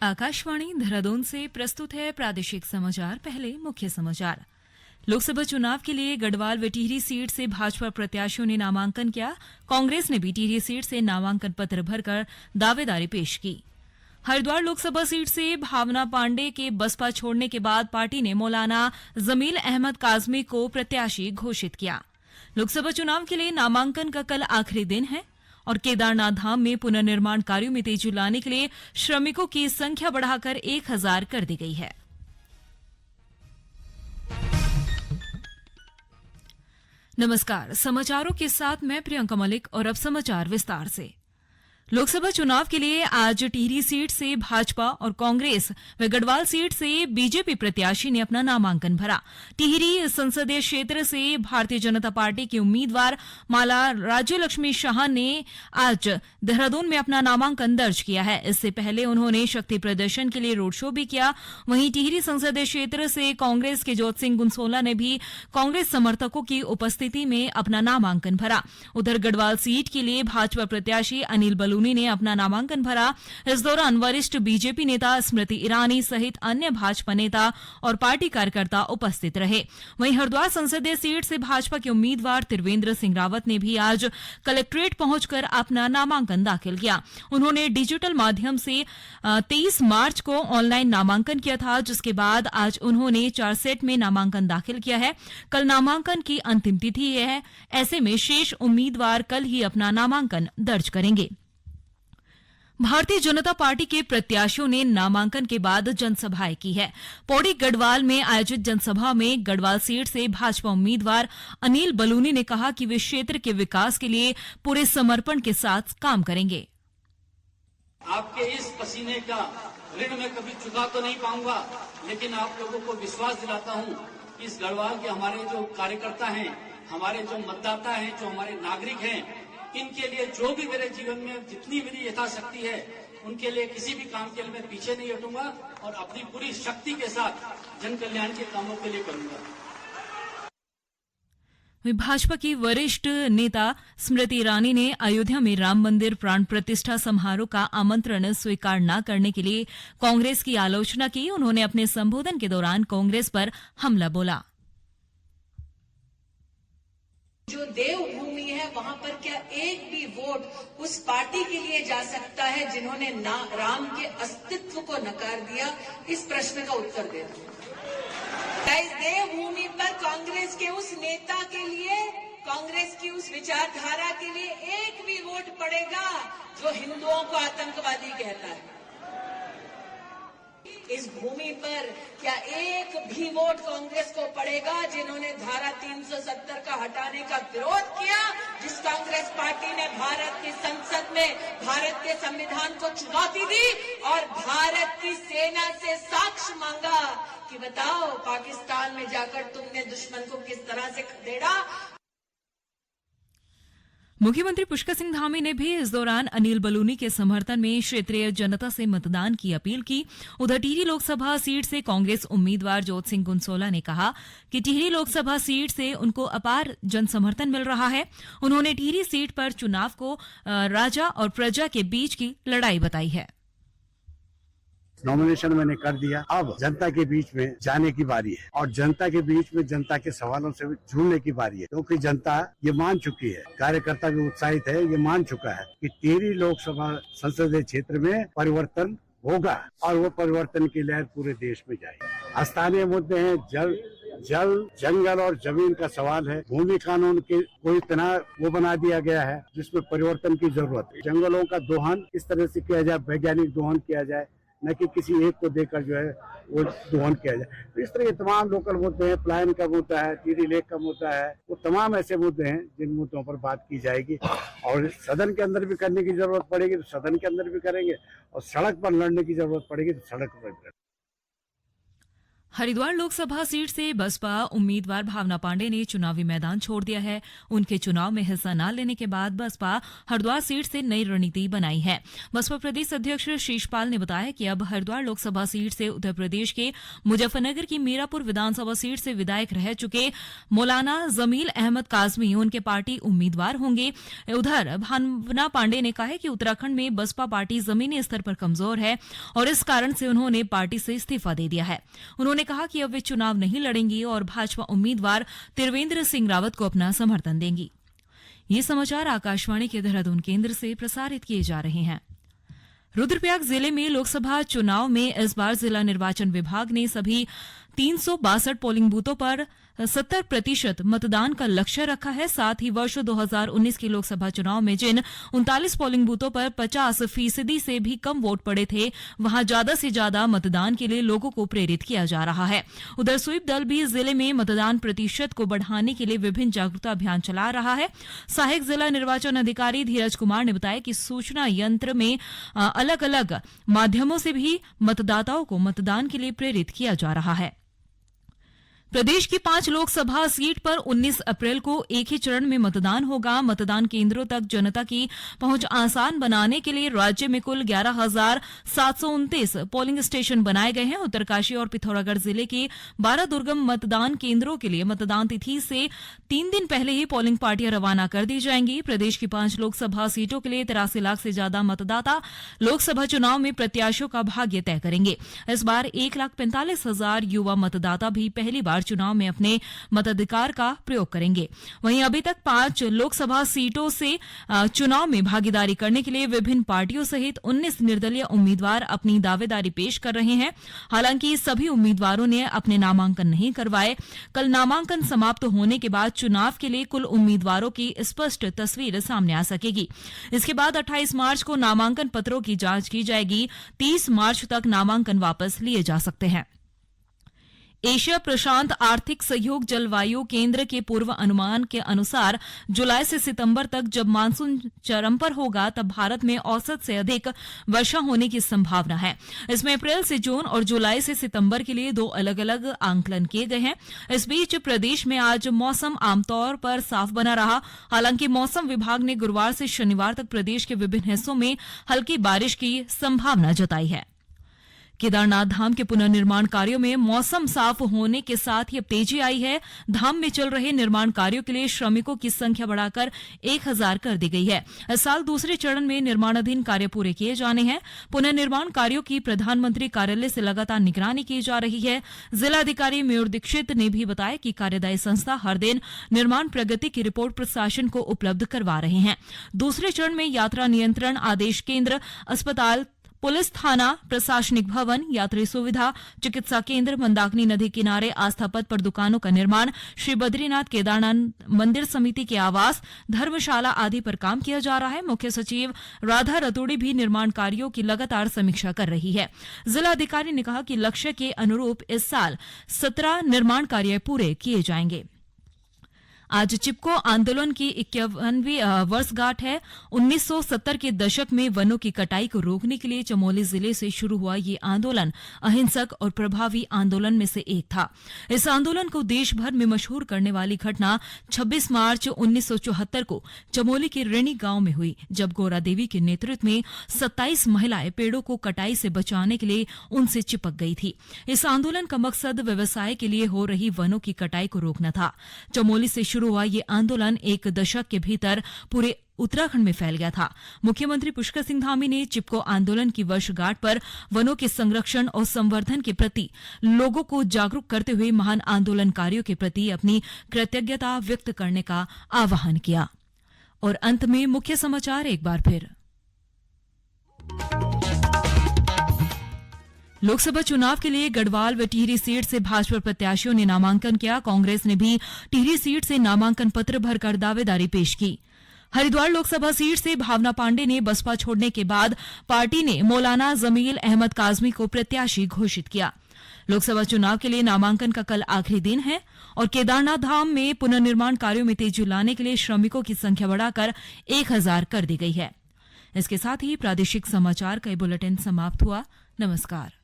आकाशवाणी देहरादून से प्रस्तुत है प्रादेशिक समाचार। पहले मुख्य समाचार। लोकसभा चुनाव के लिए गढ़वाल व टिहरी सीट से भाजपा प्रत्याशियों ने नामांकन किया। कांग्रेस ने भी टिहरी सीट से नामांकन पत्र भरकर दावेदारी पेश की। हरिद्वार लोकसभा सीट से भावना पांडे के बसपा छोड़ने के बाद पार्टी ने मौलाना जमील अहमद काजमी को प्रत्याशी घोषित किया। लोकसभा चुनाव के लिए नामांकन का कल आखिरी दिन है और केदारनाथ धाम में पुनर्निर्माण कार्यों में तेजी लाने के लिए श्रमिकों की संख्या बढ़ाकर 1000 कर दी गई है। नमस्कार, समाचारों के साथ मैं प्रियंका मलिक और अब समाचार विस्तार से। लोकसभा चुनाव के लिए आज टिहरी सीट से भाजपा और कांग्रेस व गढ़वाल सीट से बीजेपी प्रत्याशी ने अपना नामांकन भरा। टिहरी संसदीय क्षेत्र से भारतीय जनता पार्टी के उम्मीदवार माला राज्यलक्ष्मी शाह ने आज देहरादून में अपना नामांकन दर्ज किया है। इससे पहले उन्होंने शक्ति प्रदर्शन के लिए रोड शो भी किया। वहीं टिहरी संसदीय क्षेत्र से कांग्रेस के जोत सिंह गुंसोला ने भी कांग्रेस समर्थकों की उपस्थिति में अपना नामांकन भरा। उधर गढ़वाल सीट के लिए भाजपा प्रत्याशी अनिल बलूनी ने अपना नामांकन भरा। इस दौरान वरिष्ठ बीजेपी नेता स्मृति ईरानी सहित अन्य भाजपा नेता और पार्टी कार्यकर्ता उपस्थित रहे। वहीं हरिद्वार संसदीय सीट से भाजपा के उम्मीदवार त्रिवेंद्र सिंह रावत ने भी आज कलेक्ट्रेट पहुंचकर अपना नामांकन दाखिल किया। उन्होंने डिजिटल माध्यम से 23 मार्च को ऑनलाइन नामांकन किया था, जिसके बाद आज उन्होंने 4 सेट में नामांकन दाखिल किया है। कल नामांकन की अंतिम तिथि है। ऐसे में शेष उम्मीदवार कल ही अपना नामांकन दर्ज करेंगे। भारतीय जनता पार्टी के प्रत्याशियों ने नामांकन के बाद जनसभाएं की है। पौड़ी गढ़वाल में आयोजित जनसभा में गढ़वाल सीट से भाजपा उम्मीदवार अनिल बलूनी ने कहा कि वे क्षेत्र के विकास के लिए पूरे समर्पण के साथ काम करेंगे। आपके इस पसीने का ऋण मैं कभी चुका तो नहीं पाऊंगा, लेकिन आप लोगों को विश्वास दिलाता हूं कि इस गढ़वाल के हमारे जो कार्यकर्ता हैं, हमारे जो मतदाता हैं, जो हमारे नागरिक हैं, इनके लिए जो भी मेरे जीवन में जितनी मेरी यथाशक्ति है, उनके लिए किसी भी काम के लिए मैं पीछे नहीं हटूंगा और अपनी पूरी शक्ति के साथ जन कल्याण के कामों के लिए करूंगा। भाजपा की वरिष्ठ नेता स्मृति ईरानी ने अयोध्या में राम मंदिर प्राण प्रतिष्ठा समारोह का आमंत्रण स्वीकार न करने के लिए कांग्रेस की आलोचना की। उन्होंने अपने संबोधन के दौरान कांग्रेस पर हमला बोला। जो देवभूमि है, वहां पर क्या एक भी वोट उस पार्टी के लिए जा सकता है जिन्होंने राम के अस्तित्व को नकार दिया? इस प्रश्न का उत्तर दे दो। इस देवभूमि पर कांग्रेस के उस नेता के लिए, कांग्रेस की उस विचारधारा के लिए एक भी वोट पड़ेगा जो हिंदुओं को आतंकवादी कहता है? इस भूमि पर क्या एक भी वोट कांग्रेस को पड़ेगा जिन्होंने धारा 370 का हटाने का विरोध किया, जिस कांग्रेस पार्टी ने भारत की संसद में भारत के संविधान को चुनौती दी और भारत की सेना से साक्ष्य मांगा कि बताओ पाकिस्तान में जाकर तुमने दुश्मन को किस तरह से खदेड़ा। मुख्यमंत्री पुष्कर सिंह धामी ने भी इस दौरान अनिल बलूनी के समर्थन में क्षेत्रीय जनता से मतदान की अपील की। उधर टिहरी लोकसभा सीट से कांग्रेस उम्मीदवार जोत सिंह गुंसोला ने कहा कि टिहरी लोकसभा सीट से उनको अपार जन समर्थन मिल रहा है। उन्होंने टिहरी सीट पर चुनाव को राजा और प्रजा के बीच की लड़ाई बताई है। नॉमिनेशन मैंने कर दिया। अब जनता के बीच में जाने की बारी है और जनता के बीच में जनता के सवालों से जुड़ने की बारी है, क्योंकि जनता ये मान चुकी है, कार्यकर्ता भी उत्साहित है, ये मान चुका है कि टिहरी लोकसभा संसदीय क्षेत्र में परिवर्तन होगा और वो परिवर्तन की लहर पूरे देश में जाएगी। स्थानीय मुद्दे हैं, जल जंगल और जमीन का सवाल है। भूमि कानून के कोई इतना वो बना दिया गया है जिसमें परिवर्तन की जरूरत है। जंगलों का दोहन इस तरह से किया जाए, वैज्ञानिक दोहन किया जाए, न कि किसी एक को देकर जो है वो दोहन किया जाए। तो इस तरह के तमाम लोकल मुद्दे हैं, प्लान का मुद्दा है, टिहरी लेक का मुद्दा है, वो तमाम ऐसे मुद्दे हैं जिन मुद्दों पर बात की जाएगी और सदन के अंदर भी करने की जरूरत पड़ेगी तो सदन के अंदर भी करेंगे और सड़क पर लड़ने की जरूरत पड़ेगी तो सड़क पर भी। हरिद्वार लोकसभा सीट से बसपा उम्मीदवार भावना पांडे ने चुनावी मैदान छोड़ दिया है। उनके चुनाव में हिस्सा न लेने के बाद बसपा हरिद्वार सीट से नई रणनीति बनाई है। बसपा प्रदेश अध्यक्ष शीशपाल ने बताया कि अब हरिद्वार लोकसभा सीट से उत्तर प्रदेश के मुजफ्फरनगर की मीरापुर विधानसभा सीट से विधायक रह चुके मौलाना जमील अहमद काजमी उनके पार्टी उम्मीदवार होंगे। उधर भावना पांडे ने कहा है कि उत्तराखंड में बसपा पार्टी जमीनी स्तर पर कमजोर है और इस कारण से उन्होंने पार्टी से इस्तीफा दे दिया है। उन्होंने कहा कि अब वे चुनाव नहीं लड़ेंगी और भाजपा उम्मीदवार त्रिवेंद्र सिंह रावत को अपना समर्थन देंगी। ये समाचार आकाशवाणी के देहरादून केंद्र से प्रसारित किए जा रहे हैं। रुद्रप्रयाग जिले में लोकसभा चुनाव में इस बार जिला निर्वाचन विभाग ने सभी 362 पोलिंग बूथों पर 70% मतदान का लक्ष्य रखा है। साथ ही वर्ष 2019 के लोकसभा चुनाव में जिन 39 पोलिंग बूथों पर 50% से भी कम वोट पड़े थे, वहां ज्यादा से ज्यादा मतदान के लिए लोगों को प्रेरित किया जा रहा है। उधर स्वीप दल भी जिले में मतदान प्रतिशत को बढ़ाने के लिए विभिन्न जागरूकता अभियान चला रहा है। सहायक जिला निर्वाचन अधिकारी धीरज कुमार ने बताया कि सूचना यंत्र में अलग अलग माध्यमों से भी मतदाताओं को मतदान के लिए प्रेरित किया जा रहा है। प्रदेश की 5 लोकसभा सीट पर 19 अप्रैल को एक ही चरण में मतदान होगा। मतदान केंद्रों तक जनता की पहुंच आसान बनाने के लिए राज्य में कुल 11,729 पोलिंग स्टेशन बनाए गए हैं। उत्तरकाशी और पिथौरागढ़ जिले के 12 दुर्गम मतदान केंद्रों के लिए मतदान तिथि से 3 दिन पहले ही पोलिंग पार्टियां रवाना कर दी जाएंगी। प्रदेश की 5 लोकसभा सीटों के लिए 83 लाख से ज्यादा मतदाता लोकसभा चुनाव में प्रत्याशियों का भाग्य तय करेंगे। इस बार 1,45,000 युवा मतदाता भी पहली बार चुनाव में अपने मताधिकार का प्रयोग करेंगे। वहीं अभी तक 5 लोकसभा सीटों से चुनाव में भागीदारी करने के लिए विभिन्न पार्टियों सहित 19 निर्दलीय उम्मीदवार अपनी दावेदारी पेश कर रहे हैं। हालांकि सभी उम्मीदवारों ने अपने नामांकन नहीं करवाए। कल नामांकन समाप्त होने के बाद चुनाव के लिए कुल उम्मीदवारों की स्पष्ट तस्वीर सामने आ सकेगी। इसके बाद 28 मार्च को नामांकन पत्रों की जांच की जाएगी। 30 मार्च तक नामांकन वापस लिए जा सकते हैं। एशिया प्रशांत आर्थिक सहयोग जलवायु केंद्र के पूर्व अनुमान के अनुसार जुलाई से सितंबर तक जब मानसून चरम पर होगा तब भारत में औसत से अधिक वर्षा होने की संभावना है। इसमें अप्रैल से जून और जुलाई से सितंबर के लिए 2 अलग अलग आंकलन किए गए हैं। इस बीच प्रदेश में आज मौसम आमतौर पर साफ बना रहा। हालांकि मौसम विभाग ने गुरुवार से शनिवार तक प्रदेश के विभिन्न हिस्सों में हल्की बारिश की संभावना जताई है। केदारनाथ धाम के पुनर्निर्माण कार्यों में मौसम साफ होने के साथ ही अब तेजी आई है। धाम में चल रहे निर्माण कार्यों के लिए श्रमिकों की संख्या बढ़ाकर 1000 कर दी गई है। इस साल दूसरे चरण में निर्माणाधीन कार्य पूरे किए जाने हैं। पुनर्निर्माण कार्यों की प्रधानमंत्री कार्यालय से लगातार निगरानी की जा रही है। जिलाधिकारी मयूर दीक्षित ने भी बताया कि कार्यदायी संस्था हर दिन निर्माण प्रगति की रिपोर्ट प्रशासन को उपलब्ध करवा रहे हैं। दूसरे चरण में यात्रा नियंत्रण आदेश केंद्र, अस्पताल, पुलिस थाना, प्रशासनिक भवन, यात्री सुविधा, चिकित्सा केंद्र, मंदाकिनी नदी किनारे आस्था पथ पर दुकानों का निर्माण, श्री बद्रीनाथ केदारनाथ मंदिर समिति के आवास, धर्मशाला आदि पर काम किया जा रहा है। मुख्य सचिव राधा रतूड़ी भी निर्माण कार्यों की लगातार समीक्षा कर रही है। जिलाधिकारी ने कहा कि लक्ष्य के अनुरूप इस साल 17 निर्माण कार्य पूरे किए जाएंगे। आज चिपको आंदोलन की 51वीं वर्षगांठ है। 1970 के दशक में वनों की कटाई को रोकने के लिए चमोली जिले से शुरू हुआ ये आंदोलन अहिंसक और प्रभावी आंदोलन में से एक था। इस आंदोलन को देश भर में मशहूर करने वाली घटना 26 मार्च 1974 को चमोली के रेणी गांव में हुई, जब गोरा देवी के नेतृत्व में 27 महिलाएं पेड़ों को कटाई से बचाने के लिए उनसे चिपक गई थी। इस आंदोलन का मकसद व्यवसाय के लिए हो रही वनों की कटाई को रोकना था। चमोली से शुरू हुआ ये आंदोलन एक दशक के भीतर पूरे उत्तराखंड में फैल गया था। मुख्यमंत्री पुष्कर सिंह धामी ने चिपको आंदोलन की वर्षगांठ पर वनों के संरक्षण और संवर्धन के प्रति लोगों को जागरूक करते हुए महान आंदोलनकारियों के प्रति अपनी कृतज्ञता व्यक्त करने का आह्वान किया। और अंत में मुख्य समाचार एक बार फिर। लोकसभा चुनाव के लिए गढ़वाल व टिहरी सीट से भाजपा प्रत्याशियों ने नामांकन किया। कांग्रेस ने भी टिहरी सीट से नामांकन पत्र भरकर दावेदारी पेश की। हरिद्वार लोकसभा सीट से भावना पांडे ने बसपा छोड़ने के बाद पार्टी ने मौलाना जमील अहमद काजमी को प्रत्याशी घोषित किया। लोकसभा चुनाव के लिए नामांकन का कल आखिरी दिन है और केदारनाथ धाम में पुनर्निर्माण कार्यों में तेजी लाने के लिए श्रमिकों की संख्या बढ़ाकर 1000 कर दी गई है। इसके साथ ही प्रादेशिक समाचार का बुलेटिन समाप्त हुआ। नमस्कार।